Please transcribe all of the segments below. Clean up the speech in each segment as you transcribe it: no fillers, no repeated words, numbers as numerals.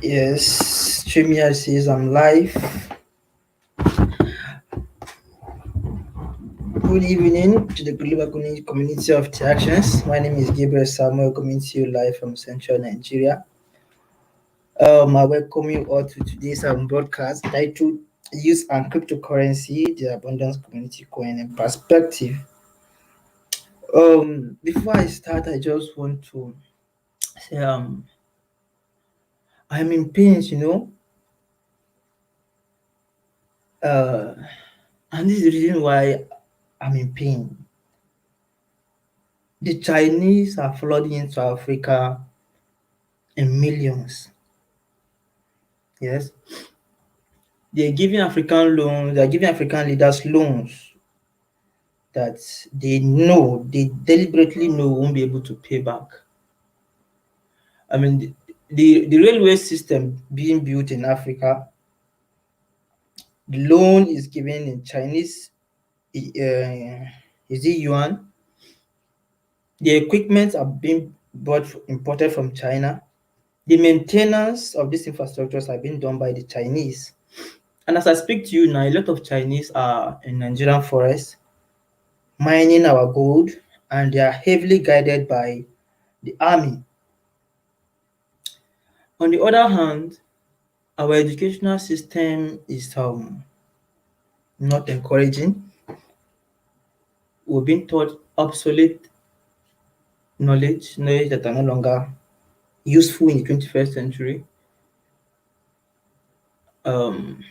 Yes, StreamYard says I'm live. Good evening to the global community of TACC. My name is Gabriel Samuel, coming to you live from Central Nigeria. I welcome you all to today's broadcast titled Use and Cryptocurrency, the Abundance Community Coin and Perspective. Before I start, I just want to say I'm in pains, uh, and this is the reason why I'm in pain. The Chinese are flooding into Africa in millions. Yes, they're giving African loans, they're giving African leaders loans that they deliberately know won't be able to pay back. I mean, the railway system being built in Africa, the loan is given in Chinese, is it yuan? The equipment are being imported from China. The maintenance of these infrastructures are being done by the Chinese. And as I speak to you now, a lot of Chinese are in Nigerian forests mining our gold, and they are heavily guided by the army. On the other hand, our educational system is not encouraging. We're being taught obsolete knowledge that are no longer useful in the 21st century. Um,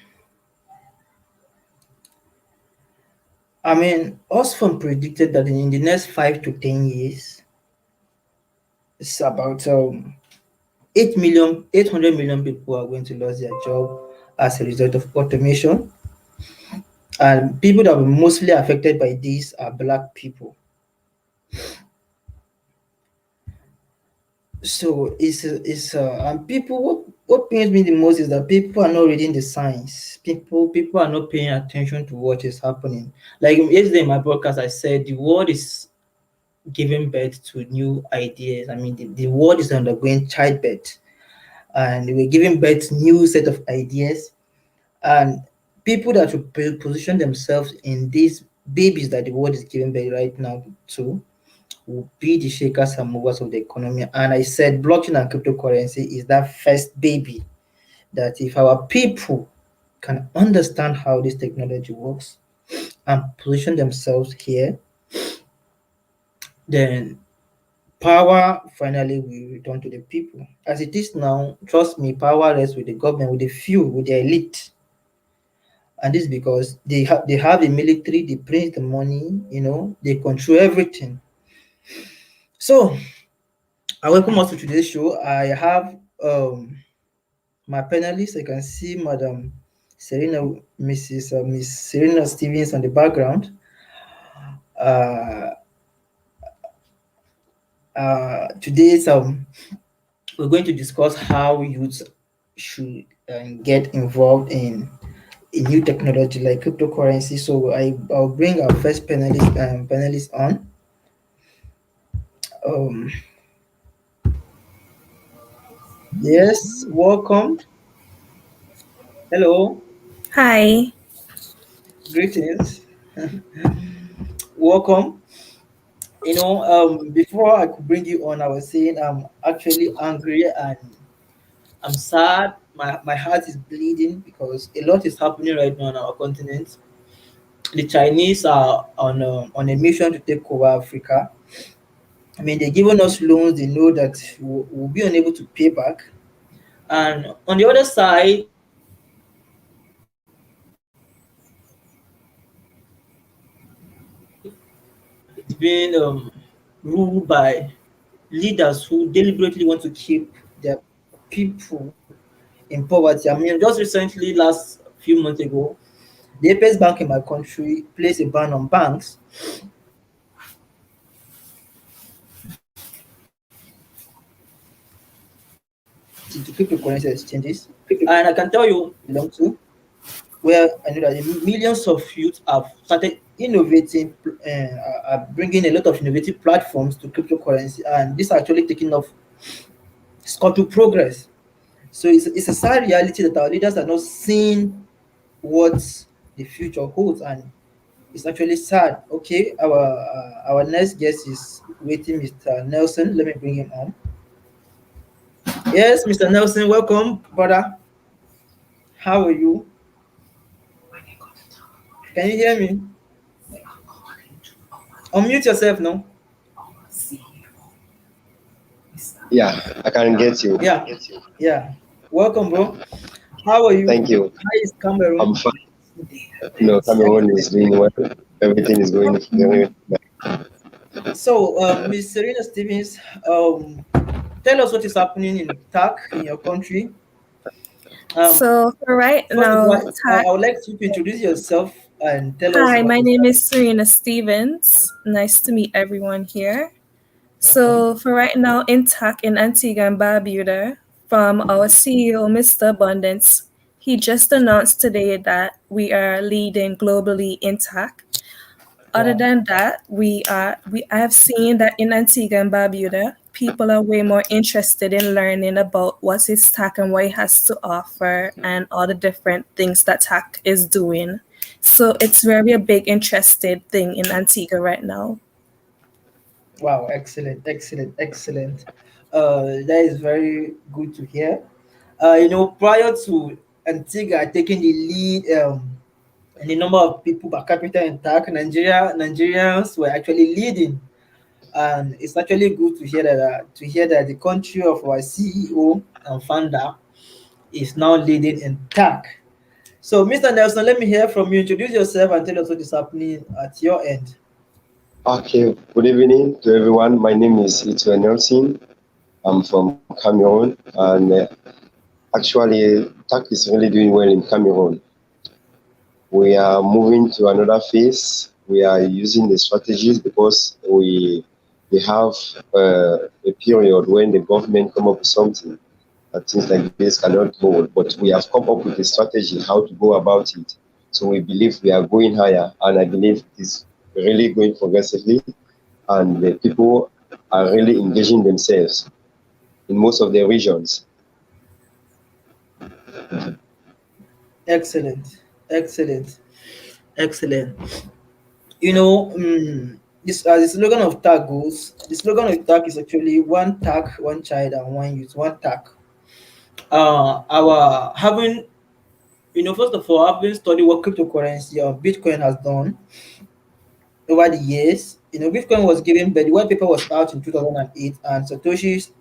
Osfam predicted that in the next 5 to 10 years, it's about 800 million people are going to lose their job as a result of automation. And people that were mostly affected by this are Black people. So and people, what pains me the most is that people are not reading the signs. People are not paying attention to what is happening. Like yesterday in my podcast, I said the world is giving birth to new ideas. I mean, the world is undergoing childbirth, and we're giving birth to new set of ideas. And people that should position themselves in these babies that the world is giving birth right now to will be the shakers and movers of the economy. And I said blockchain and cryptocurrency is that first baby that if our people can understand how this technology works and position themselves here, then power finally will return to the people. As it is now, trust me, power rests with the government, with the few, with the elite. And this is because they have the military, they print the money, they control everything. So I welcome us to today's show. I have my panelists. I can see Madam Serena, Miss Serena Stevens on the background. Today's we're going to discuss how youth should get involved in a new technology like cryptocurrency. So I'll bring our first panelist on. Um, yes, welcome. Hello, Hi. greetings. Welcome. Before I could bring you on, I was saying I'm actually angry and I'm sad. My heart is bleeding because a lot is happening right now on our continent. The Chinese are on a mission to take over Africa. I mean, they're giving us loans. They know that we'll be unable to pay back. And on the other side, it's being ruled by leaders who deliberately want to keep their people in poverty. I mean, just recently, last few months ago, the apex bank in my country placed a ban on banks to cryptocurrency exchanges. And I can tell you, belong to, where I know that millions of youth have started innovating, are bringing a lot of innovative platforms to cryptocurrency, and this actually taking off scuttle progress. So it's a sad reality that our leaders are not seeing what the future holds, and it's actually sad. Okay, our next guest is waiting, Mr. Nelson. Let me bring him on. Yes, Mr. Nelson, welcome, brother. How are you? Can you hear me? Unmute yourself now. Yeah, I can get you. Yeah, yeah. Welcome, bro. How are you? Thank you. How is I'm Cameroon? fine. No, Cameroon is Excellent. doing well. Everything is going very well. So, Ms. Serena Stevens, tell us what is happening in TAC in your country. Um, So for right First of all, now, I would like you to introduce yourself and tell us hi, what my is name happening. is Serena Stevens. Nice to meet everyone here. Welcome. So for right now, in TAC in Antigua and Barbuda, from our CEO, Mr. Abundance, he just announced today that we are leading globally in TAC. Other Wow. than that, I have seen that in Antigua and Barbuda, people are way more interested in learning about what is TAC and what it has to offer and all the different things that TAC is doing. So it's very a big interested thing in Antigua right now. Wow. Excellent. Excellent. Excellent. That is very good to hear. Prior to Antigua taking the lead in the number of people per capita in TAC, Nigerians were actually leading, and it's actually good to hear that the country of our CEO and founder is now leading in TAC. So, Mr. Nelson, let me hear from you. Introduce yourself and tell us what is happening at your end. Okay, good evening to everyone. My name is Itwe Nelson. I'm from Cameroon, and actually, TAC is really doing well in Cameroon. We are moving to another phase. We are using the strategies because we have a period when the government come up with something that things like this cannot hold. But we have come up with a strategy how to go about it. So we believe we are going higher, and I believe it's really going progressively, and the people are really engaging themselves in most of the regions. Excellent, excellent, excellent. You know, this the slogan of TAG goes. The slogan of TAG is actually one TAG, one child, and one youth. One TAG. Our having first of all, having studied what cryptocurrency or Bitcoin has done over the years. Bitcoin was given, but the white paper was out in 2008, and Satoshi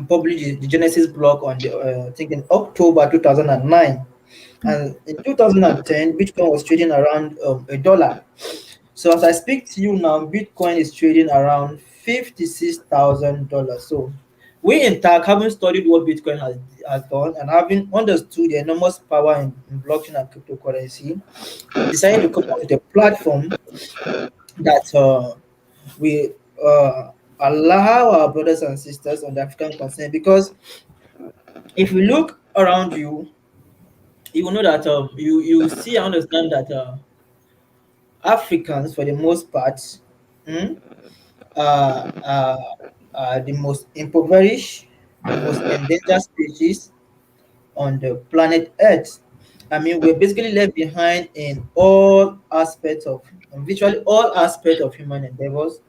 published the Genesis block on I think in October 2009. And in 2010, Bitcoin was trading around $1. So as I speak to you now, Bitcoin is trading around $56,000. So we in TAC, having studied what Bitcoin has done and having understood the enormous power in blockchain and cryptocurrency, decided to come up with a platform that we allow our brothers and sisters on the African continent. Because if you look around you, you will know that you see and understand that Africans, for the most part, mm, are, are, are the most impoverished, the most endangered species on the planet Earth. I mean, we're basically left behind in all aspects of, virtually all aspects of human endeavors.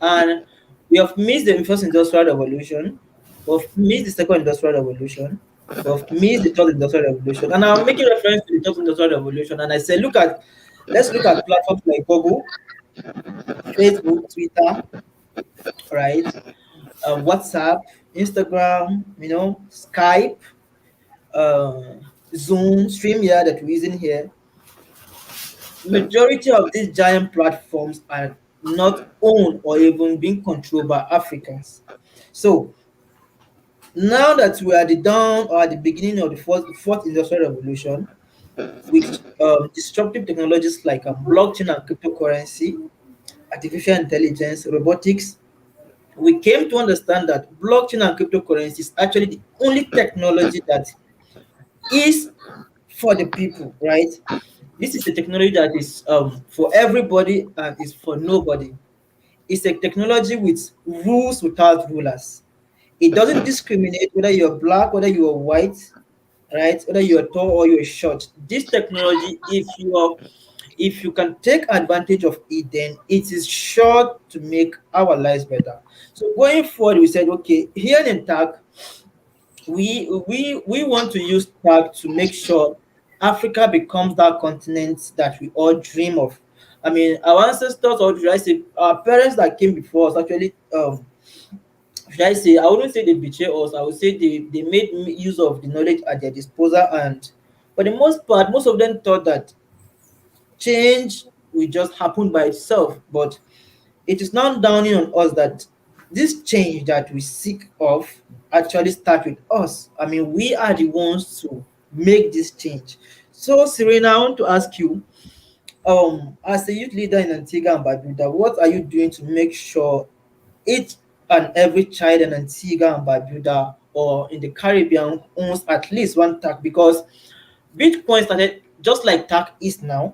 And we have missed the first industrial revolution, we've missed the second industrial revolution, we've missed the third industrial revolution. And I'm making reference to the third industrial revolution. And I say, let's look at platforms like Google, Facebook, Twitter, right? WhatsApp, Instagram, Skype, uh, Zoom, StreamYard that we're using here. Majority of these giant platforms are not owned or even being controlled by Africans. So now that we are at the dawn or at the beginning of the fourth industrial revolution, with disruptive technologies like blockchain and cryptocurrency, artificial intelligence, robotics, we came to understand that blockchain and cryptocurrency is actually the only technology that is for the people, right? This is a technology that is for everybody and is for nobody. It's a technology with rules without rulers. It doesn't discriminate whether you're black, whether you're white, right? Whether you're tall or you're short. This technology, if you can take advantage of it, then it is sure to make our lives better. So going forward, we said, okay, here in TAC, we want to use TAC to make sure Africa becomes that continent that we all dream of. I mean, our ancestors, or should I say, our parents that came before us, actually, should I say, I wouldn't say they betray us. I would say they made use of the knowledge at their disposal, and for the most part, most of them thought that change will just happen by itself. But it is now dawning on us that this change that we seek of actually start with us. I mean, we are the ones to make this change. So, Serena, I want to ask you, as a youth leader in Antigua and Barbuda, what are you doing to make sure each and every child in Antigua and Barbuda or in the Caribbean owns at least one tag? Because Bitcoin started just like tag is now,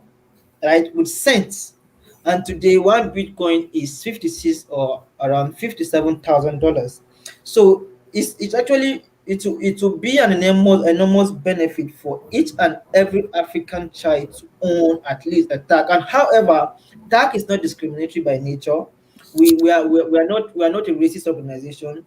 right, with cents. And today, one Bitcoin is 56 or around $57,000. So it's actually it will be an enormous benefit for each and every African child to own at least a tag. And however, tag is not discriminatory by nature. We are not a racist organization.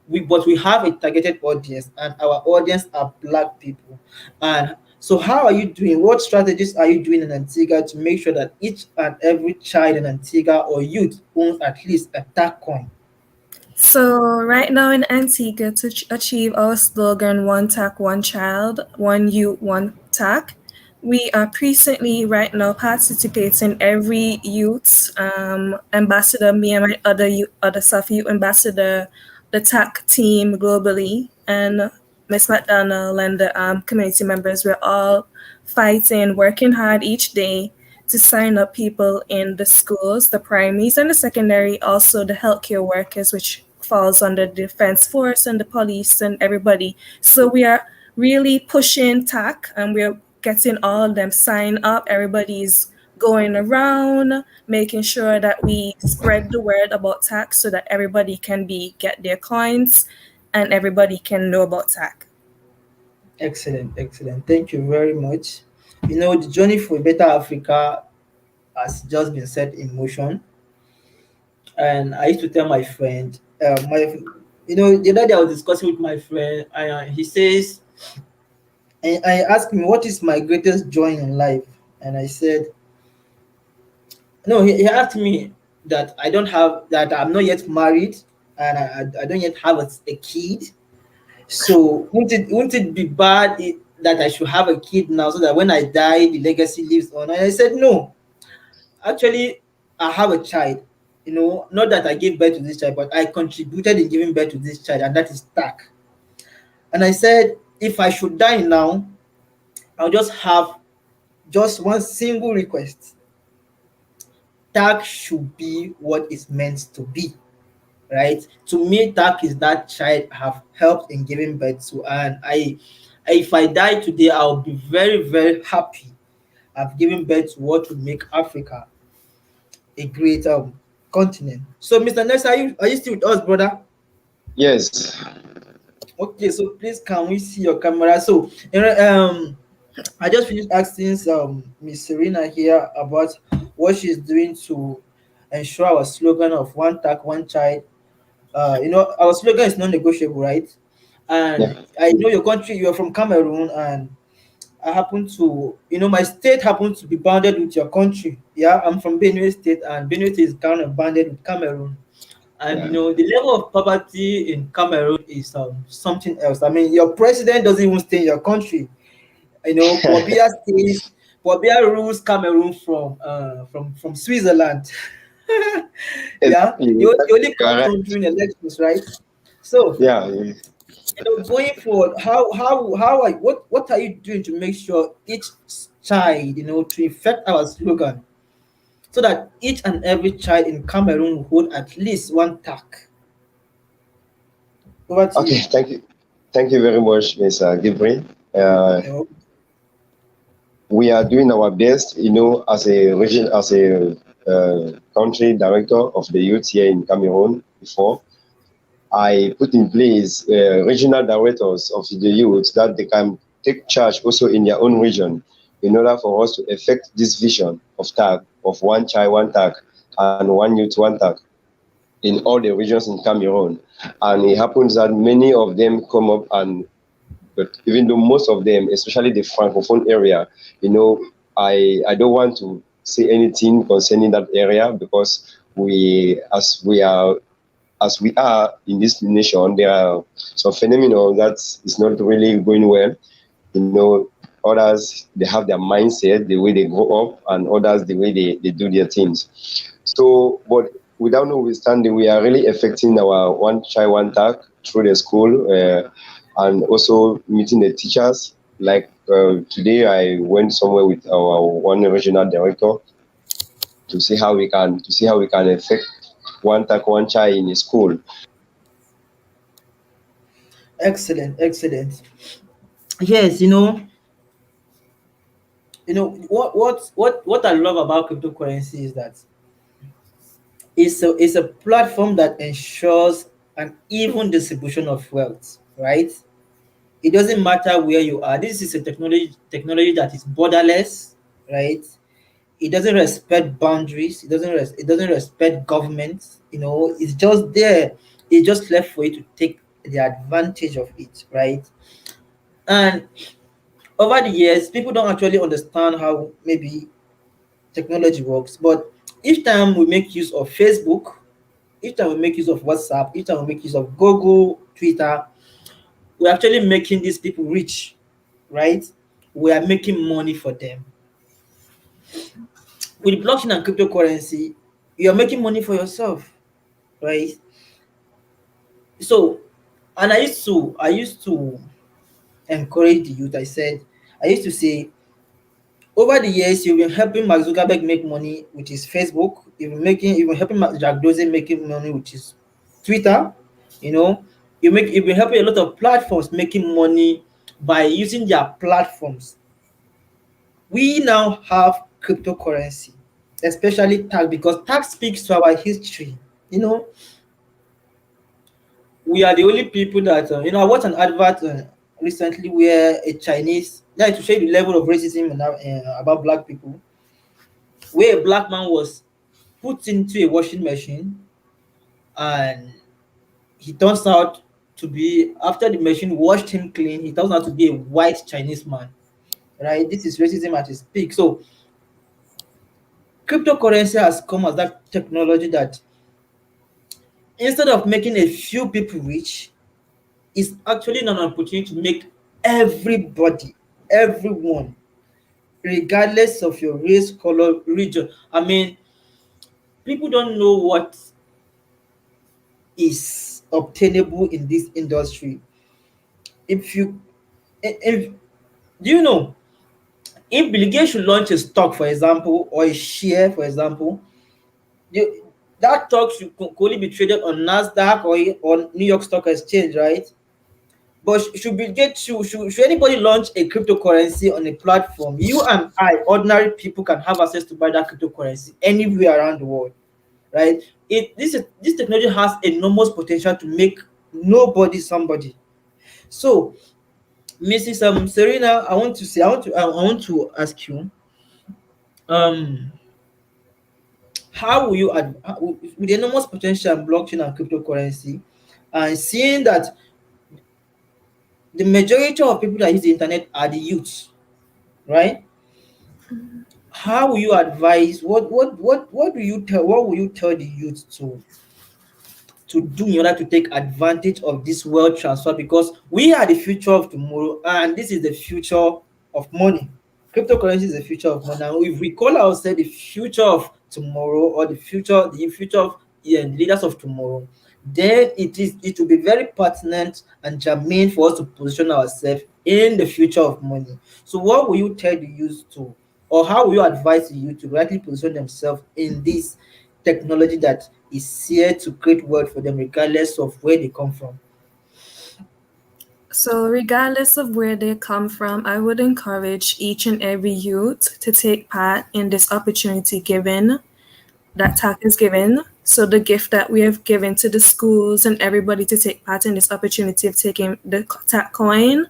But we have a targeted audience, and our audience are black people. And so, how are you doing? What strategies are you doing in Antigua to make sure that each and every child in Antigua or youth owns at least a tag coin? So right now in Antigua, to achieve our slogan "One TAC, One Child, One Youth, One TAC," we are presently right now participating every youth ambassador, me and my other South youth ambassador, the TAC team globally, and Miss McDonald and the community members. We're all fighting, working hard each day to sign up people in the schools, the primaries and the secondary, also the healthcare workers, which falls under the defense force and the police and everybody. So we are really pushing TAC and we're getting all of them signed up. Everybody's going around, making sure that we spread the word about TAC so that everybody can get their coins and everybody can know about TAC. Excellent, excellent. Thank you very much. You know, the journey for a better Africa has just been set in motion. And I used to tell my friend, the other day I was discussing with my friend, and he says, and I asked him, what is my greatest joy in life? And I said, no, he asked me that that I'm not yet married, and I don't yet have a kid. So won't it be bad that I should have a kid now so that when I die, the legacy lives on? And I said, no, actually, I have a child. You know, not that I gave birth to this child, but I contributed in giving birth to this child, and that is TAC. And I said, if I should die now, I'll just have just one single request. TAC should be what it's meant to be, right? To me, TAC is that child I have helped in giving birth to, and if I die today, I'll be very, very happy. I've given birth to what would make Africa a great continent. So, Mr. Ness, are you still with us, brother? Yes. Okay, so please can we see your camera? So, I just finished asking Miss Serena here about what she's doing to ensure our slogan of one tag, one child. Our slogan is non-negotiable, right? And Yeah. I know your country. You're from Cameroon, and I happen to, my state happens to be bounded with your country. Yeah, I'm from Benue State, and Benue State is kind of bounded with Cameroon. And Yeah. the level of poverty in Cameroon is something else. I mean, your president doesn't even stay in your country. Pobia rules Cameroon from Switzerland. Yeah, he only comes home Correct. during elections, right? So, Yeah. going forward, what are you doing to make sure each child, to effect our slogan, so that each and every child in Cameroon will hold at least one tag? Over to Okay. you. Thank you. Thank you very much, Ms. Gabriel. Uh, You know, we are doing our best, as a country director of the youth here in Cameroon before. I put in place regional directors of the youth that they can take charge also in their own region in order for us to effect this vision of tag of one child, one tag, and one youth, one tag in all the regions in Cameroon. And it happens that many of them come up and but even though most of them, especially the francophone area, I don't want to say anything concerning that area because we are in this nation, there are some phenomena that is not really going well. Others they have their mindset, the way they grow up, and others the way they do their things. So, but without notwithstanding, we are really affecting our one child, one tag through the school and also meeting the teachers. Like today, I went somewhere with our one regional director to see how we can affect one tag, one child in a school. Excellent, excellent. Yes, what I love about cryptocurrency is that it's a platform that ensures an even distribution of wealth, right? It doesn't matter where you are. This is a technology that is borderless, right? It doesn't respect boundaries. It doesn't respect governments. It's just there. It's just left for you to take the advantage of it, right? And over the years, people don't actually understand how maybe technology works. But each time we make use of Facebook, each time we make use of WhatsApp, each time we make use of Google, Twitter, we're actually making these people rich, right? We are making money for them. With blockchain and cryptocurrency, you're making money for yourself, right? So, and I used to encourage the youth. I used to say, over the years, you've been helping Mark Zuckerberg make money with his Facebook. You've been helping Jack Dorsey making money with his Twitter. You know, you've been helping a lot of platforms making money by using their platforms. We now have cryptocurrency, especially tag, because tag speaks to our history. You know, we are the only people that I watched an advert recently where a Chinese, like, to show you the level of racism about black people, where a black man was put into a washing machine, and he turns out to be, after the machine washed him clean, he turns out to be a white Chinese man. Right? This is racism at its peak. So cryptocurrency has come as that technology that, instead of making a few people rich, is actually an opportunity to make everybody, everyone, regardless of your race, color, region. I mean, people don't know what is obtainable in this industry. If you, if do you know, if Bill Gates should launch a stock, for example, or a share, for example, you, that stock could only be traded on Nasdaq or on New York Stock Exchange, right? But should Bill Gates, should anybody launch a cryptocurrency on a platform, you and I, ordinary people, can have access to buy that cryptocurrency anywhere around the world, right? This technology has enormous potential to make nobody somebody. So, Mrs. Serena, I want to ask you, um, how will you with the enormous potential in blockchain and cryptocurrency, and seeing that the majority of people that use the internet are the youths, right? How will you advise? What will you tell the youth to do in order to take advantage of this world transfer, because we are the future of tomorrow, and this is the future of money. Cryptocurrency is the future of money. And if we call ourselves the future of tomorrow, or the future of, yeah, the leaders of tomorrow, then it will be very pertinent and germane for us to position ourselves in the future of money. So what will you tell the youth to, or how will you advise the youth to rightly position themselves in this technology that is here to create wealth for them, regardless of where they come from? So, regardless of where they come from, I would encourage each and every youth to take part in this opportunity given that TAC is given. So the gift that we have given to the schools and everybody to take part in this opportunity of taking the TAC coin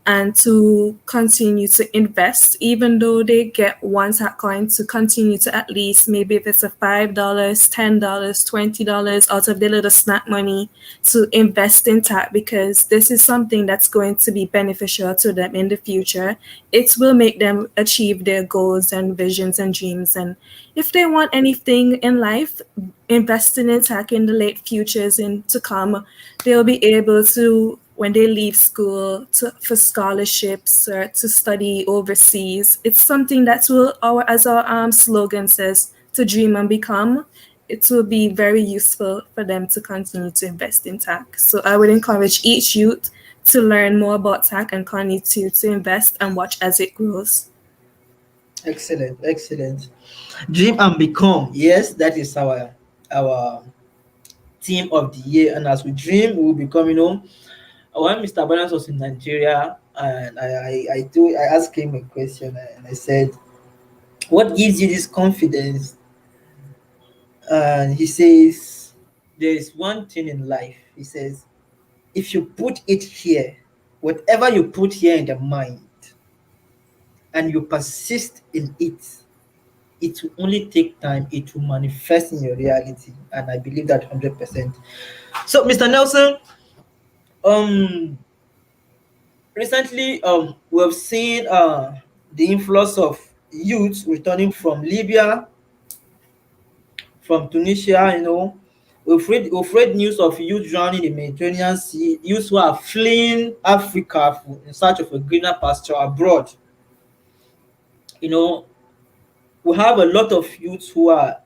and to continue to invest, even though they get one TAC coin, to continue to at least, maybe if it's a $5, $10, $20 out of their little snack money, to invest in TAC, because this is something that's going to be beneficial to them in the future. It will make them achieve their goals and visions and dreams. And if they want anything in life, investing in tech in the late futures and to come, they'll be able to, when they leave school, for scholarships or to study overseas. It's something that will, as our slogan says, to dream and become. It will be very useful for them to continue to invest in tech. So I would encourage each youth to learn more about tech and continue to invest and watch as it grows. Excellent, excellent. Dream and become. Yes, that is our theme of the year. And as we dream, we will become. When Mr. Balance was in Nigeria, and I asked him a question, and I said, "What gives you this confidence?" And he says, "There is one thing in life." He says, "If you put it here, whatever you put here in the mind, and you persist in it will only take time. It will manifest in your reality." And I believe that 100%. So, Mr. Nelson, um, recently, we have seen the influx of youths returning from Libya, from Tunisia. We've read news of youth drowning in the Mediterranean Sea, youths who are fleeing Africa in search of a greener pasture abroad. You know, we have a lot of youths who are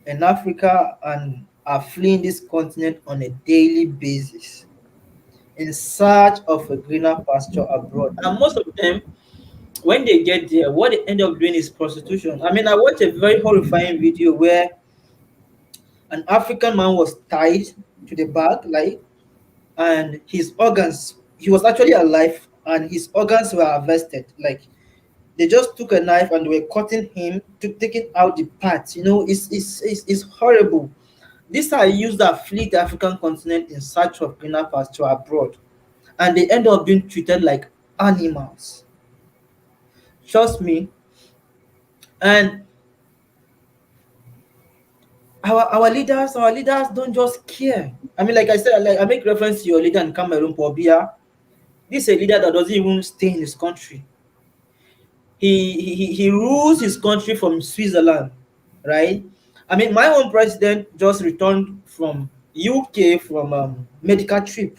in Africa and are fleeing this continent on a daily basis in search of a greener pasture abroad. And most of them, when they get there, what they end up doing is prostitution. I mean, I watched a very horrifying video where an African man was tied to the back, like, and his organs, he was actually alive, and his organs were harvested. Like, they just took a knife and they were cutting him to take it out the parts. It's horrible. These are youths that flee the African continent in search of greener pasture abroad, and they end up being treated like animals. Trust me. And our leaders don't just care. I mean, like I said, like I make reference to your leader in Cameroon, Paul Biya. This is a leader that doesn't even stay in his country. He rules his country from Switzerland, right? I mean, my own president just returned from UK from medical trip,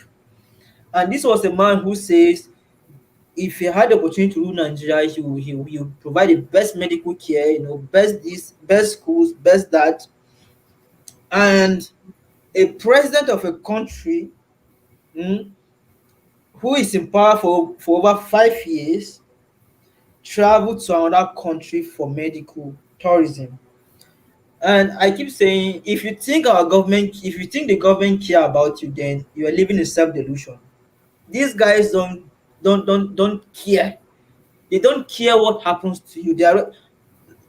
and this was a man who says if he had the opportunity to rule Nigeria, he will provide the best medical care, best this, best schools, best that. And a president of a country, mm, who is in power for over 5 years, traveled to another country for medical tourism. And I keep saying, if you think the government care about you, then you are living in self-delusion. These guys don't care. They don't care what happens to you.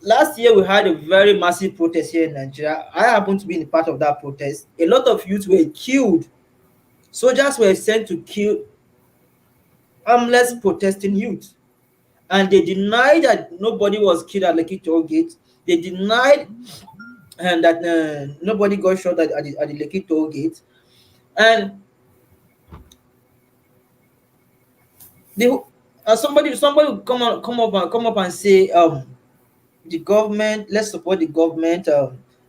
Last year we had a very massive protest here in Nigeria. I happened to be in part of that protest. A lot of youth were killed. Soldiers were sent to kill harmless protesting youth. And they denied that nobody was killed at Lekki toll gate. They denied that nobody got shot at the Lekki toll gate. And they, somebody would come up and say, the government, let's support the government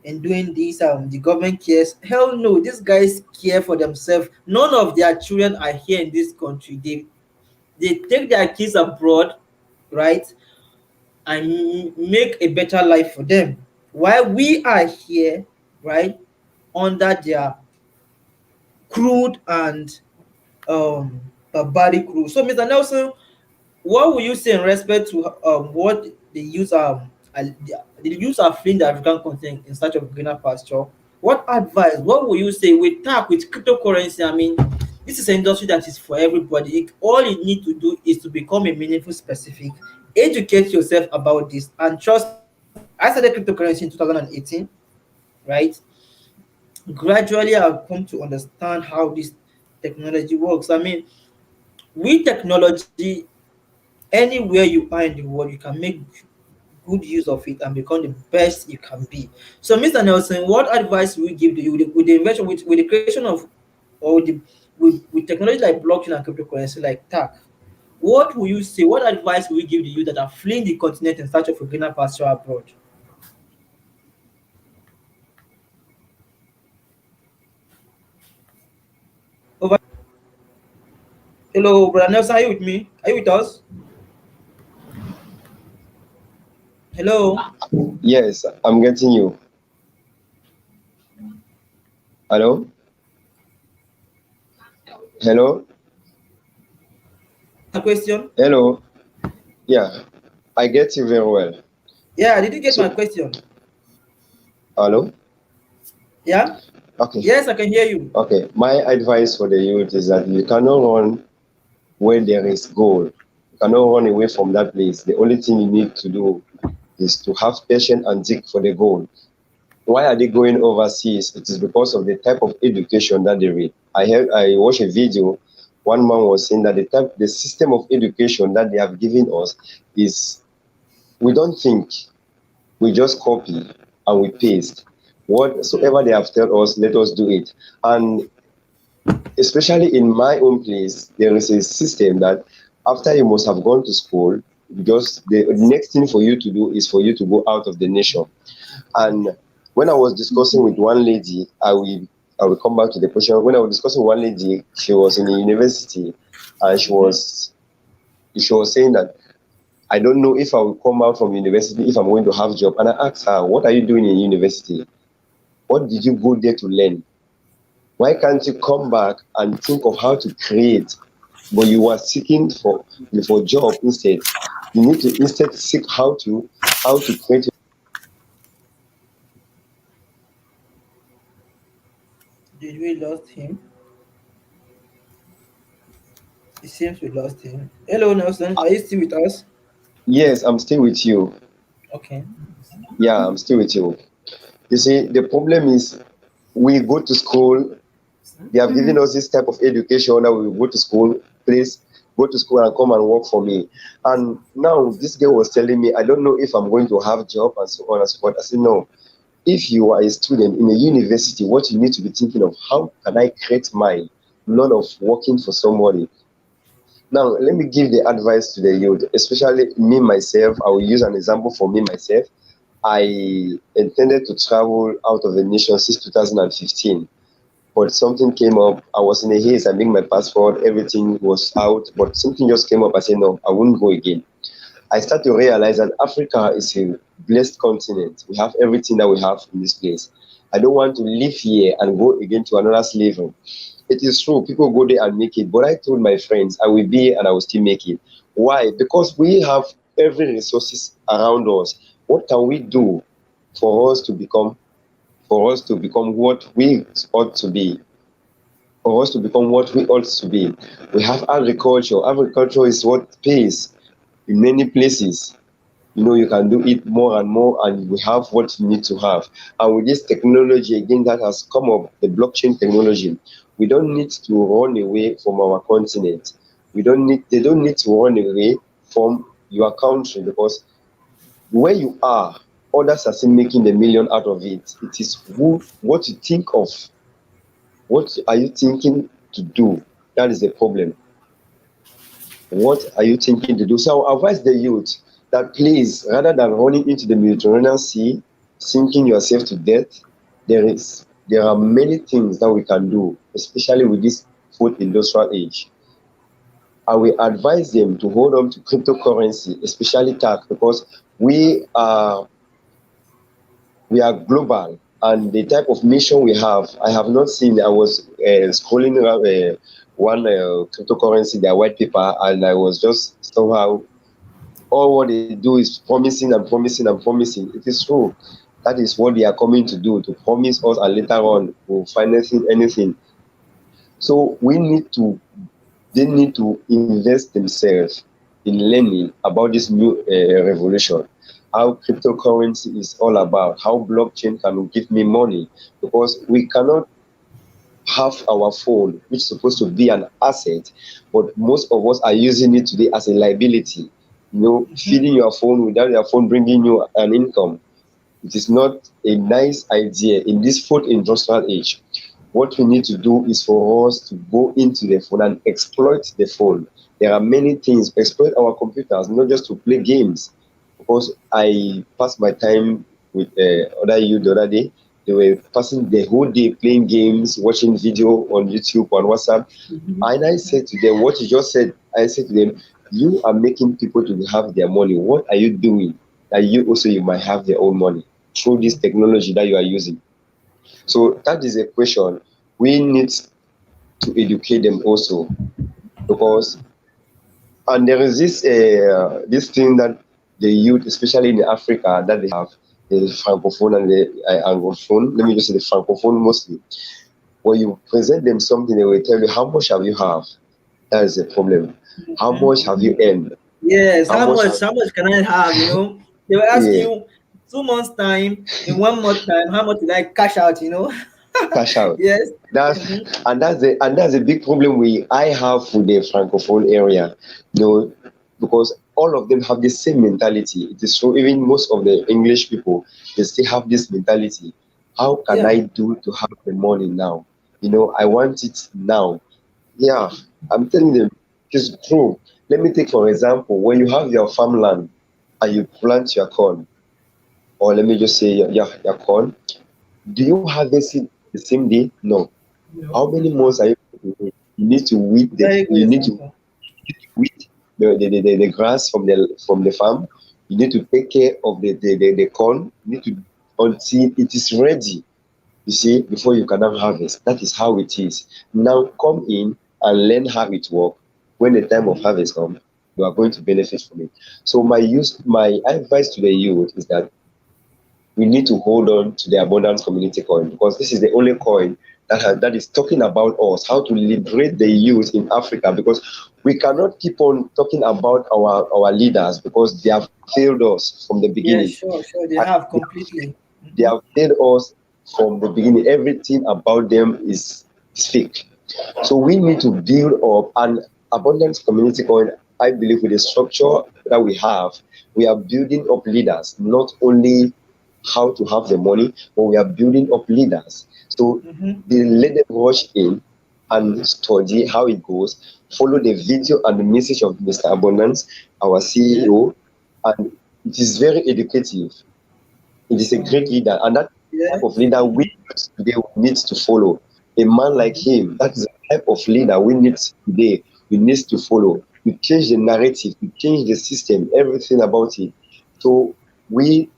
in doing this. The government cares. Hell no, these guys care for themselves. None of their children are here in this country. They take their kids abroad, right, and make a better life for them, while we are here, right, under their crude and barbaric rule. So, Mr. Nelson, what will you say in respect to what the youth are fleeing the African continent in search of greener pasture? What advice? What will you say with tech, with cryptocurrency? I mean, this is an industry that is for everybody. All you need to do is to become a meaningful specific, educate yourself about this, and trust me. I started cryptocurrency in 2018, right? Gradually, I've come to understand how this technology works. I mean, with technology, anywhere you are in the world, you can make good use of it and become the best you can be. So, Mr. Nelson, what advice will you give to you with the invention, with the creation of, or with technology like blockchain and cryptocurrency like TAC? What will you say? What advice will you give to you that are fleeing the continent in search of a greener pasture abroad? Over. Hello, brother Nelson, are you with me? Are you with us? Hello. Yes, I'm getting you. Hello? Hello? A question? Hello? Yeah, I get you very well. Yeah, did you get my So, question? hello? Yeah? Okay, Yes, I can hear you. okay. My advice for the youth is that you cannot run where there is goal. You cannot run away from that place. The only thing you need to do is to have patience and dig for the goal. Why are they going overseas? It is because of the type of education that they read. I watched a video. One man was saying that the system of education that they have given us is, we don't think, we just copy and we paste. Whatsoever they have told us, let us do it. And especially in my own place, there is a system that after you must have gone to school, just the next thing for you to do is for you to go out of the nation. And when I was discussing with one lady, I will come back to the question. When I was discussing with one lady, she was in a university, and she was saying that I don't know if I will come out from university if I'm going to have job. And I asked her, what are you doing in university? What did you go there to learn? Why can't you come back and think of how to create? But you are seeking for job instead. You need to instead seek how to create. Did we lost him? It seems we lost him. Hello, Nelson. Are you still with us? Yes, I'm still with you. Okay. Yeah, I'm still with you. You see, the problem is we go to school. They have given us this type of education that we go to school, please go to school and come and work for me. And now this girl was telling me, I don't know if I'm going to have job and so on and so forth. I said, no. If you are a student in a university, what you need to be thinking of, how can I create mine, not of working for somebody. Now, let me give the advice to the youth, especially me myself. I will use an example for me myself. I intended to travel out of the nation since 2015, but something came up. I was in a haze. I made my passport, everything was out, but something just came up. I said, no, I wouldn't go again. I start to realize that Africa is a blessed continent. We have everything that we have in this place. I don't want to live here and go again to another slavery. It is true, people go there and make it, but I told my friends I will be here and I will still make it. Why? Because we have every resources around us. What can we do for us to become what we ought to be? For us to become what we ought to be. We have agriculture. Agriculture is what pays in many places. You can do it more and more, and we have what you need to have. And with this technology again that has come up, the blockchain technology, we don't need to run away from our continent. They don't need to run away from your country, because where you are, others are still making a million out of it. It is what you think of. What are you thinking to do? That is the problem. What are you thinking to do? So I advise the youth that, please, rather than running into the Mediterranean Sea, sinking yourself to death, there are many things that we can do, especially with this fourth industrial age. I will advise them to hold on to cryptocurrency, especially TAC, because we are global, and the type of mission we have, I have not seen. I was scrolling around one cryptocurrency, their white paper, and I was just somehow, all what they do is promising and promising and promising. It is true. That is what they are coming to do, to promise us, and later on will financing anything. So they need to invest themselves in learning about this new revolution. how cryptocurrency is all about, how blockchain can give me money, because we cannot have our phone, which is supposed to be an asset, but most of us are using it today as a liability. Mhm. Feeding your phone without your phone bringing you an income. It is not a nice idea in this fourth industrial age. What we need to do is for us to go into the phone and exploit the phone. There are many things, exploit our computers, not just to play games. Because I passed my time with other youth the other day. They were passing the whole day playing games, watching video on YouTube, on WhatsApp. Mhm. And I said to them, what you just said, I said to them, you are making people to have their money. What are you doing that you might have your own money through this technology that you are using? So that is a question we need to educate them also, because and there is this thing that the youth, especially in Africa, that they have the francophone and the anglophone. Let me just say the francophone mostly. When you present them something, they will tell you how much have you have. That is the problem. How much have you earned? Yes, How much have how much can I have? They will ask yeah, you 2 months time, in 1 month time, how much did I cash out? cash out? Yes. That's Mhm. and that's a big problem I have with the francophone area. You know, because all of them have the same mentality. It is true, even most of the English people, they still have this mentality. How can Yeah. I do to have the money now? I want it now. Yeah, I'm telling them it's true. Let me take for example, when you have your farmland and you plant your corn, or let me just say your corn, do you harvest it the same day? No. No. How many months are you going to wait? You need to weed Very good you need to example. weed the grass from the farm. You need to take care of the corn. You need to until it is ready. You see, before you can have harvest. That is how it is. Now come in and learn how it works. When the time of harvest comes, you are going to benefit from it. So my advice to the youth is that we need to hold on to the abundance community coin, because this is the only coin that is talking about us, how to liberate the youth in Africa, because we cannot keep on talking about our leaders, because they have failed us from the beginning. Yeah, sure, sure. They And have completely. they have failed us from the beginning. Everything about them is fake. So we need to build up an abundance community coin. I believe with the structure that we are building up leaders, not only how to have the money, but we are building up leaders. So Mm-hmm. they let them rush in and study how it goes, follow the video and the message of Mr. Abundance, our Yeah. CEO, and it is very educative. It is a Sounds great good. leader, and that Yeah. type of leader we today need to follow. A man like Mhm. him, that is the type of leader we need today. We need to follow. We change the narrative, we change the system, everything about it. So we,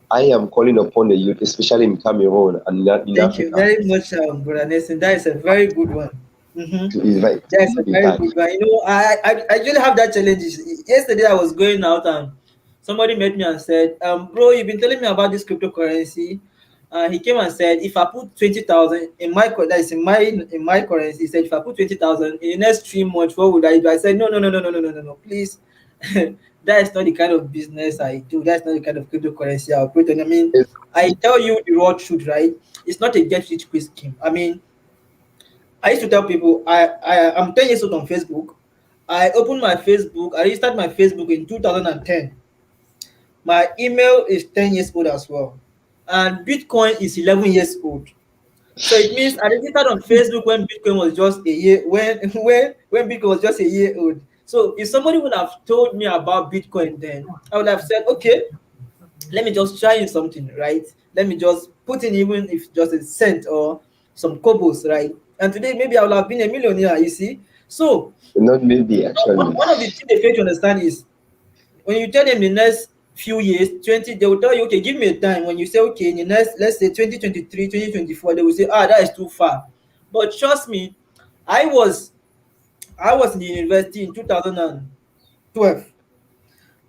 I am calling upon the youth, especially in Cameroon and in Thank you Africa, very much, Brother Nelson. That is a very good one. to Mm-hmm. invite That's a in very touch. good one. I usually have that challenge. Yesterday I was going out and somebody met me and said, bro, you've been telling me about this cryptocurrency. He came and said, if I put 20,000 in that is in my currency, he said, if I put 20,000 in the next 3 months, what would I do? I said, no, no, no, no, no, no, no, no, no, please. That is not the kind of business I do. That's not the kind of cryptocurrency I operate on. I mean, It's I tell you the raw truth, right? It's not a get rich quick scheme. I mean, I used to tell people I'm 10 years old on Facebook. I opened my Facebook. I registered my Facebook in 2010. My email is 10 years old as well, and Bitcoin is 11 years old. So it means I registered on Facebook when Bitcoin was just a year when Bitcoin was just a year old. So if somebody would have told me about Bitcoin then, I would have said, okay, let me just try in something, right? Let me just put in even if just a cent or some kobos, right? And today maybe I would have been a millionaire, you see. So not maybe actually. one of the things they fail to understand is when you tell them the next few years, 20, they will tell you, okay, give me a time. When you say, okay, in the next, let's say 2023, 2024, they will say, that is too far. But trust me, I was I was in the university in 2012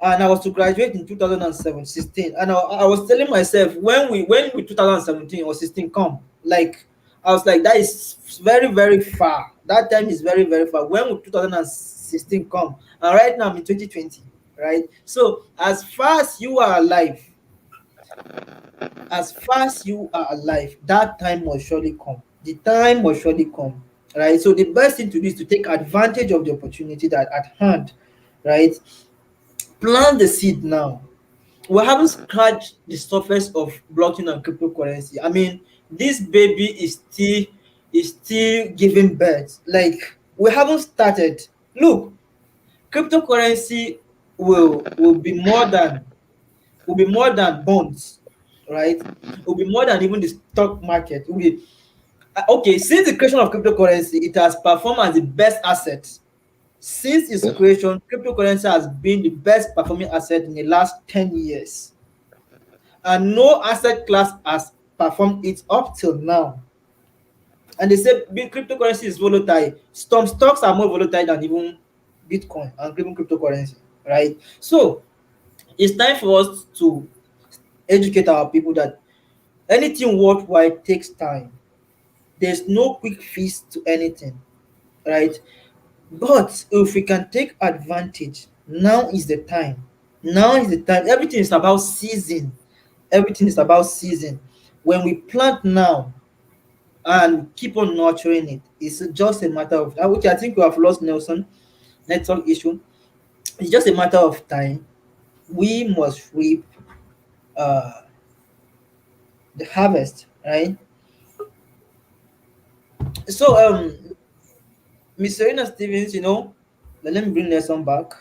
and I was to graduate in 2007, 16. And I was telling myself when we 2017 or 16 come, like I was like, that is very, very far. That time is very, very far. When will 2016 come? And right now I'm in 2020. right? So as far as you are alive, that time must surely come. The time must surely come, right? So the best thing to do is to take advantage of the opportunity that at hand, right? Plant the seed now. We haven't scratched the surface of blockchain and cryptocurrency. I mean, this baby is still giving birth. Like, we haven't started. Look, cryptocurrency will be more than bonds, right? Will be more than even the stock market. Okay. Since the creation of cryptocurrency, it has performed as the best asset. Since its Yeah. creation, cryptocurrency has been the best performing asset in the last 10 years, and no asset class has performed it up till now. And they say cryptocurrency is volatile. Some stocks are more volatile than even Bitcoin and even cryptocurrency, right? So it's time for us to educate our people that anything worthwhile takes time. There's no quick fix to anything, right? But if we can take advantage, now is the time. Now is the time. Everything is about season. Everything is about season. When we plant now and keep on nurturing it, it's just a matter of, which I think we have lost Nelson, network issue. It's just a matter of time. We must reap uh, the harvest, right? So, Miss Serena Stevens, let me bring Nelson back.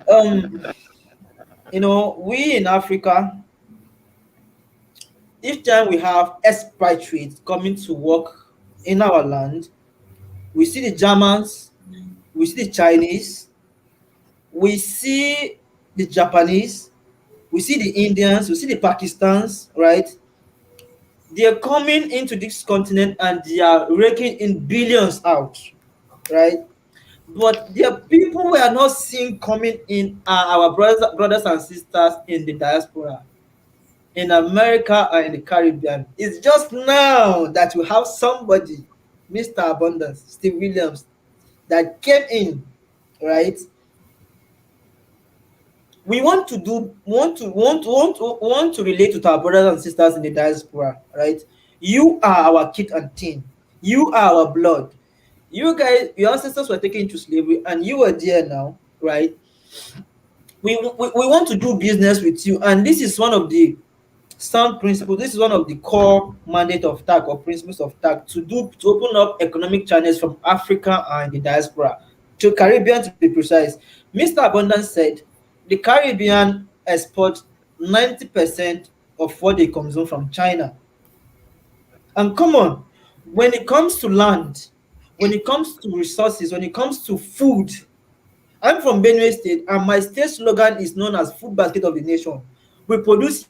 Um, we in Africa, each time we have expatriates coming to work in our land, we see the Germans, we see the Chinese, we see the Japanese, we see the Indians, we see the Pakistans, right? They are coming into this continent and they are raking in billions out, right? But there are people we are not seeing coming in are our brothers and sisters in the diaspora, in America or in the Caribbean. It's just now that we have somebody, Mr. Abundance, Steve Williams, that came in, right? We want to relate with our brothers and sisters in the diaspora, right? You are our kith and kin. You are our blood. You guys, your ancestors were taken into slavery, and you are there now, right? We want to do business with you, and this is one of the sound principles. This is one of the core mandate of TAC or principles of TAC to open up economic channels from Africa and the diaspora to Caribbean, to be precise. Mr. Abundance said the Caribbean export 90% of what they consume from China. And come on, when it comes to land, when it comes to resources, when it comes to food, I'm from Benue State, and my state slogan is known as Food Basket of the Nation. We produce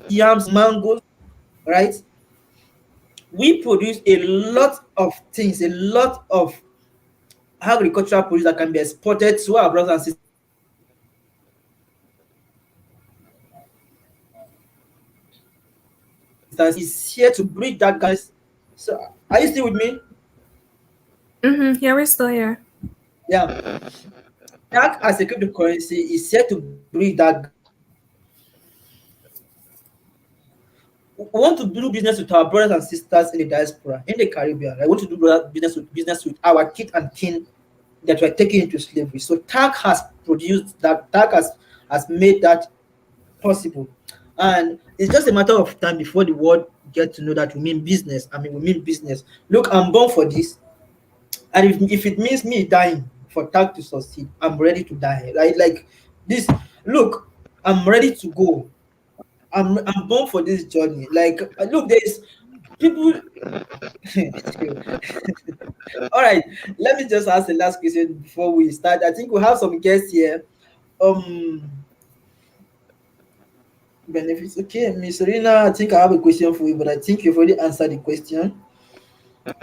yams, mangoes, right? We produce a lot of things, a lot of agricultural produce that can be exported to our brothers and sisters. Is here to bridge that gap. So, are you still with me? Yeah, we're still here. Yeah. TAC as a cryptocurrency is here to bridge that gap. We want to do business with our brothers and sisters in the diaspora, in the Caribbean. I want to do business with our kith and kin that were taken into slavery. So TAC has produced that. TAC has made that possible, and it's just a matter of time before the world get to know that we mean business. I mean, we mean business. Look, I'm born for this, and if it means me dying for TAC to succeed, I'm ready to die. Right? Like this. Look, I'm ready to go. I'm born for this journey. Like, look, there's people. All right, let me just ask the last question before we start. I think we have some guests here. Um, benefits. Okay, Miss Serena, I think I have a question for you, but I think you've already answered the question.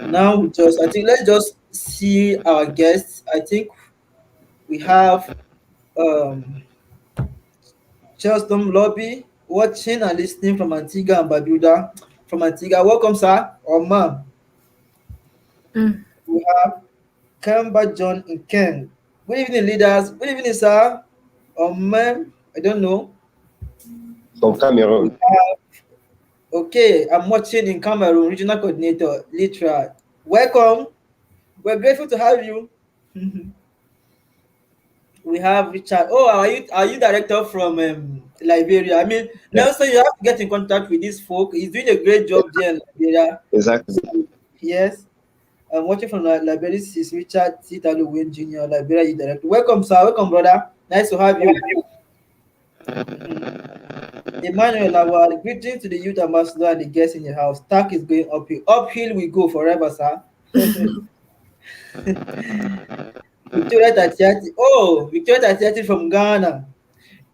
Now I think let's just see our guests. I think we have um Chelsea Lobby watching and listening from Antigua and Barbuda. from Antigua. Welcome, sir or ma'am. Mm. We have Kamba John in Ken. Good evening, leaders. Good evening, sir or ma'am. I don't know. from We Cameroon. have, okay, I'm watching in Cameroon, regional coordinator, literal. Welcome. We're grateful to have you. We have Richard. Oh, are you director from Liberia? I mean, Yeah, Nelson, you have to get in contact with these folk. He's doing a great job there in Liberia. exactly. So, yes, I'm watching from Liberia. This is Richard Titalo Wayne Jr., Liberia youth director. Welcome, sir. Welcome, brother. Nice to have you. Mhm. Emmanuel, our greeting to the youth ambassador and the guests in the house. TACC is going uphill. Uphill we go forever, sir. Victoria Tatiati. Oh, Victoria Tatiati from Ghana.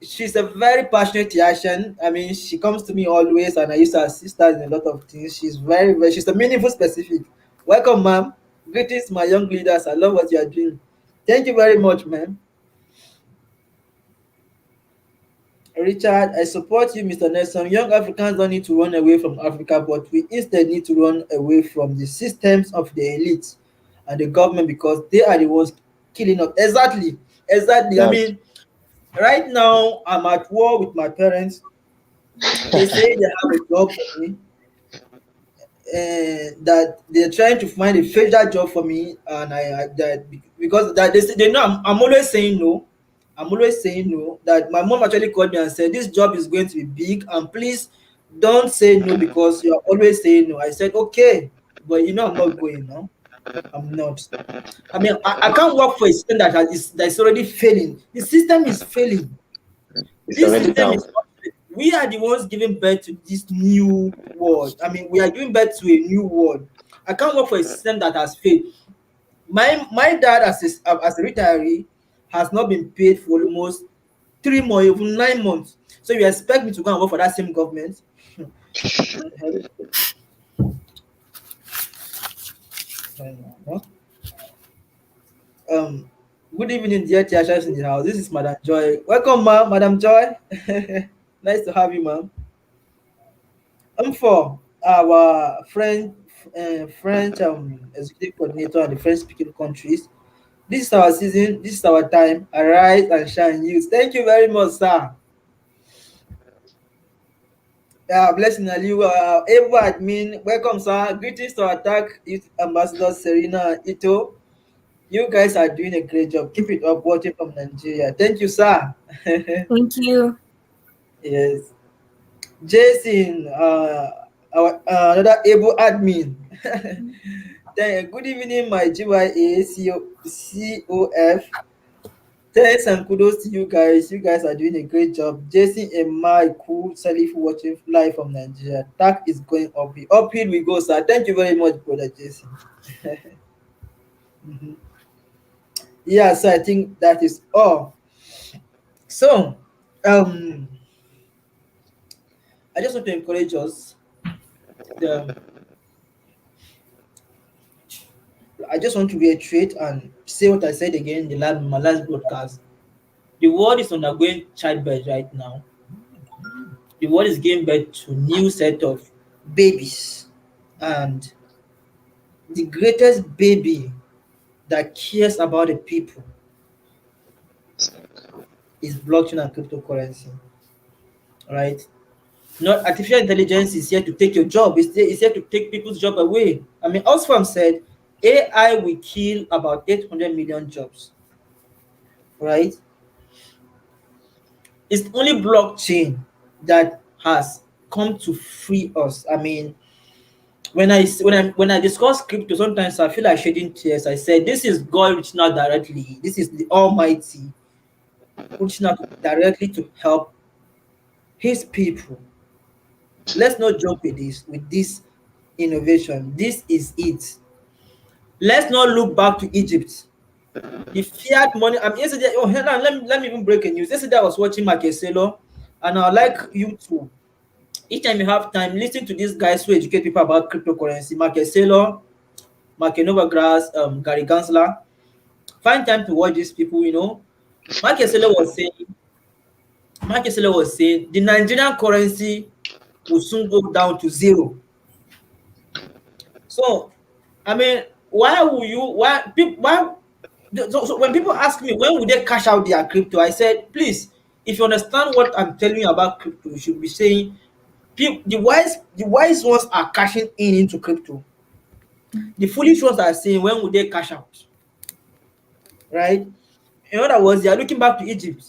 She's a very passionate Asian. I mean, she comes to me always, and I used to assist her in a lot of things. She's she's a meaningful specific. Welcome, ma'am. Greetings, my young leaders. I love what you are doing. Thank you very much, ma'am. Richard, I support you, Mr. Nelson. Young Africans don't need to run away from Africa, but we instead need to run away from the systems of the elites and the government because they are the ones killing us. Exactly. Exactly. I That's mean, right now, I'm at war with my parents. They say they have a job for me, that they're trying to find a federal job for me, and I that because that they know I'm always saying no. I'm always saying no. That my mom actually called me and said this job is going to be big, and please don't say no because you are always saying no. I said okay, but I'm not going now. I'm not. I mean, I can't work for a system that's already failing. The system is failing. it's This already system down. is not, we are the ones giving birth to this new world. I mean, we are giving birth to a new world. I can't work for a system that has failed. My dad, as a retiree, has not been paid for almost 3 months, even 9 months. So you expect me to go and work for that same government? um, Good evening, dear Tiashas in the house. This is Madam Joy. Welcome, ma'am, Madam Joy. Nice to have you, ma'am. For our French executive coordinator and the French speaking countries, this is our season, this is our time. Arise and shine, youth. Thank you very much, sir. Blessing Ali, able admin, welcome, sir. Greetings to our TACC Youth Ambassador Serena and Ito. You guys are doing a great job. Keep it up, watching from Nigeria. Thank you, sir. Thank you. Yes. Jason, another able admin. Good evening, my GYA COF. Thanks and kudos to you guys. You guys are doing a great job. Jason and Michael Salif watching live from Nigeria. TACC is going uphill. Uphill we go, sir. Thank you very much, brother Jason. Mhm. Yeah, so I think that is all. So, um, I just want to encourage us. The, I just want to reiterate and say what I said again in my last broadcast. The world is undergoing childbirth right now. The world is giving birth to new set of babies, and the greatest baby that cares about the people is blockchain and cryptocurrency. Right? Not artificial intelligence is here to take your job. It's here to take people's job away. I mean, Oxfam said AI will kill about 800 million jobs. Right? It's only blockchain that has come to free us. I mean, when I discuss crypto, sometimes I feel like shedding tears. I said, "This is God reaching out directly. This is the Almighty reaching out directly to help His people." Let's not joke with this innovation. This is it. Let's not look back to Egypt. The fiat money. Yesterday. Oh, hold on, let me even break a news. Yesterday I was watching Marqueselo, and I would like you to, each time you have time, listen to these guys who educate people about cryptocurrency. Marqueselo, Markenova Grass, Gary Gansler. Find time to watch these people. Marqueselo was saying, Marqueselo was saying the Nigerian currency will soon go down to zero. So, I mean, why will you? Why people? Why? So when people ask me when will they cash out their crypto, I said, please, if you understand what I'm telling you about crypto, you should be saying people, the wise ones are cashing in into crypto. The foolish ones are saying when will they cash out, right? In other words, they are looking back to Egypt.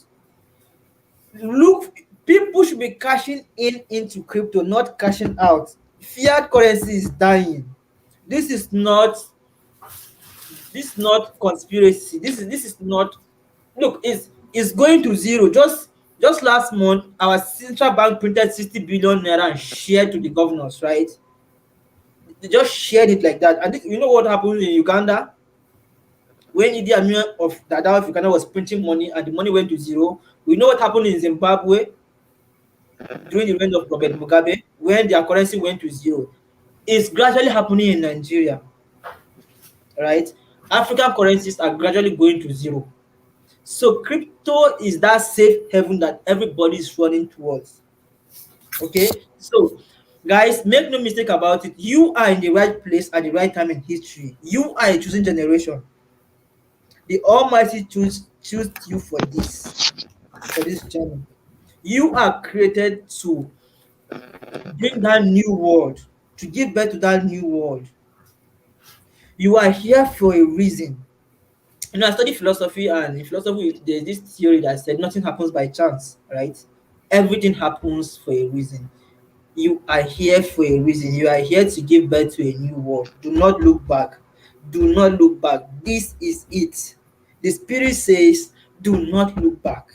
Look, people should be cashing in into crypto, not cashing out. Fiat currency is dying. This is not conspiracy. This is not. Look, it's going to zero. Just last month, our central bank printed 60 billion naira and shared to the governors, right? They just shared it like that. And you know what happened in Uganda when Idi Amin of Dada of Uganda was printing money and the money went to zero. We know what happened in Zimbabwe during the reign of Robert Mugabe when their currency went to zero. It's gradually happening in Nigeria, right? African currencies are gradually going to zero. So crypto is that safe haven that everybody is running towards. Okay, so guys, make no mistake about it. You are in the right place at the right time in history. You are a choosing generation. The Almighty choose you for this journey. You are created to bring that new world, to give birth to that new world. You are here for a reason. I study philosophy, and in philosophy, there's this theory that said nothing happens by chance, right? Everything happens for a reason. You are here for a reason. You are here to give birth to a new world. Do not look back. Do not look back. This is it. The spirit says, do not look back.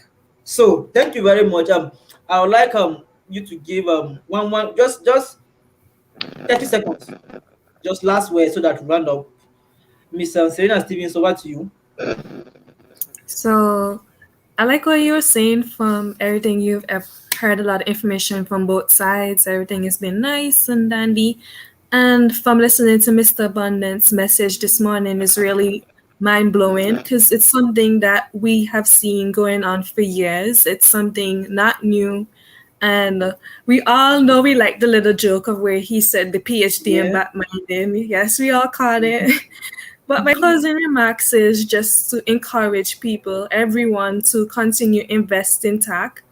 So thank you very much. I would like you to give one just 30 seconds. Just last word so that we round up. Miss Serena Stevens, over to you. So I like what you were saying from everything I've heard a lot of information from both sides. Everything has been nice and dandy. And from listening to Mr. Abundant's message this morning is really mind blowing because it's something that we have seen going on for years. It's something not new. And we all know we like the little joke of where he said the PhD in Yeah. backminding. Yes, we all caught it. But my closing remarks is just to encourage people, everyone, to continue invest in tech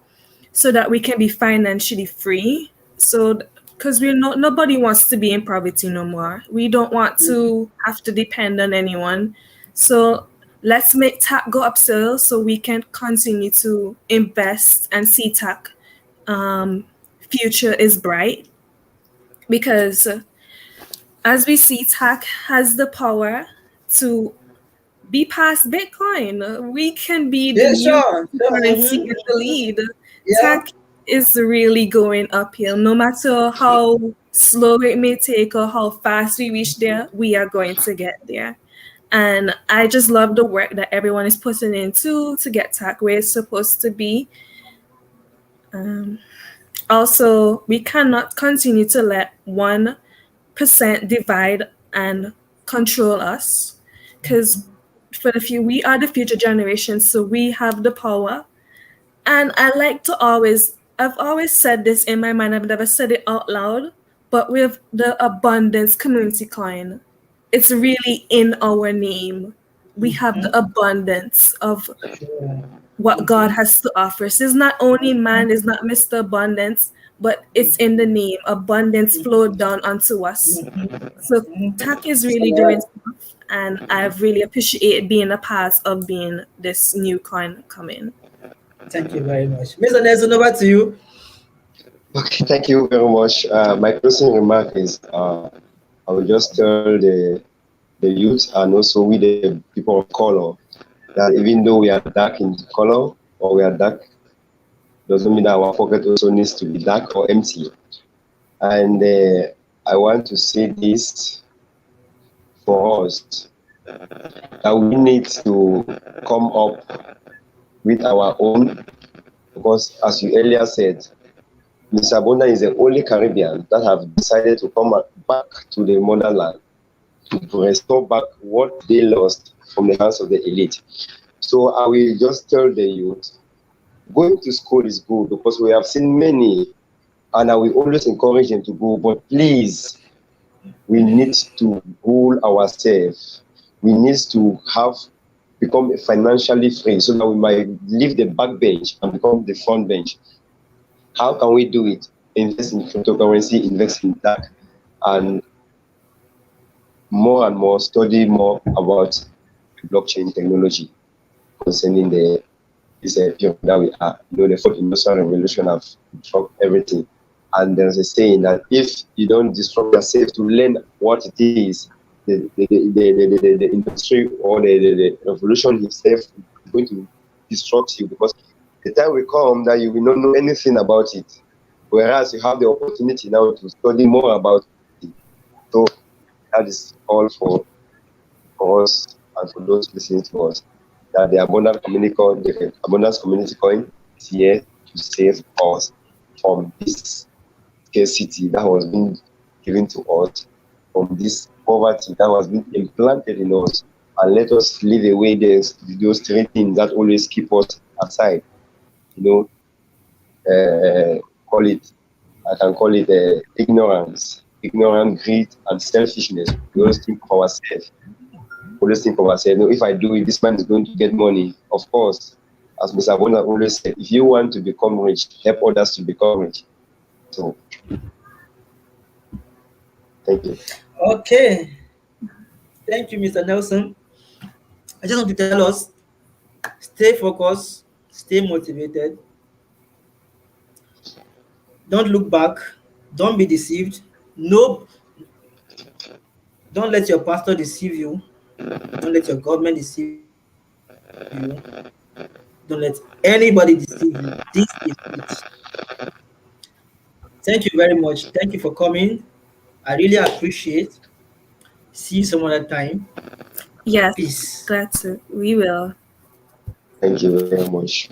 so that we can be financially free. So, because nobody wants to be in poverty no more. We don't want to have to depend on anyone. So let's make tech go up so we can continue to invest and see tech future is bright because as we see, tech has the power to be past Bitcoin. We can be the Yeah, new sure. Sure. currency in the lead. Yeah. Tech is really going uphill. No matter how slow it may take or how fast we reach there, we are going to get there. And I just love the work that everyone is putting into to get tech where it's supposed to be. Also, we cannot continue to let 1% divide and control us because we are the future generation, so we have the power. And I've always said this in my mind, I've never said it out loud, but with the abundance community coin, it's really in our name. We have the abundance of Sure. what God has to offer. So it's not only man, is not Mr. Abundance, but it's in the name. Abundance flowed down onto us. So TAC is really doing stuff, and I've really appreciated being a part of being this new coin coming. Thank you very much. Mr. Nelson, over to you. Okay, thank you very much. My closing remark is I will just tell the youth and also we the people of color that even though we are dark in color or we are dark, doesn't mean that our pocket also needs to be dark or empty. And I want to say this for us that we need to come up with our own, because as you earlier said, Mr. Bonda is the only Caribbean that have decided to come back to the motherland to restore back what they lost from the hands of the elite. So I will just tell the youth, going to school is good because we have seen many, and I will always encourage them to go, but please We need to rule ourselves. We need to become financially free so that we might leave the back bench and become the front bench. How can we do it? Invest in cryptocurrency, invest in tech, and more study more about blockchain technology concerning this period that we are. The fourth industrial revolution have disrupted everything. And there's a saying that if you don't disrupt yourself to learn what it is, the industry or the revolution itself is going to disrupt you, because the time will come that you will not know anything about it. Whereas you have the opportunity now to study more about it. So that is all for us and for those listening to us, that the abundance community coin is here to save us from this scarcity that was being given to us, from this poverty that was being implanted in us, and let us leave away those three things that always keep us aside. Call it, I can call it ignorance, greed, and selfishness. We always think of ourselves. If I do it, this man is going to get money. Of course, as Mr. Bona always said, if you want to become rich, help others to become rich. So, thank you. Okay. Thank you, Mr. Nelson. I just want to tell us, stay focused, stay motivated. Don't look back. Don't be deceived. No, don't let your pastor deceive you. Don't let your government deceive you. Don't let anybody deceive you. This is it. Thank you very much. Thank you for coming. I really appreciate. See you some other time. Yes, Peace. glad to. We will. Thank you very much.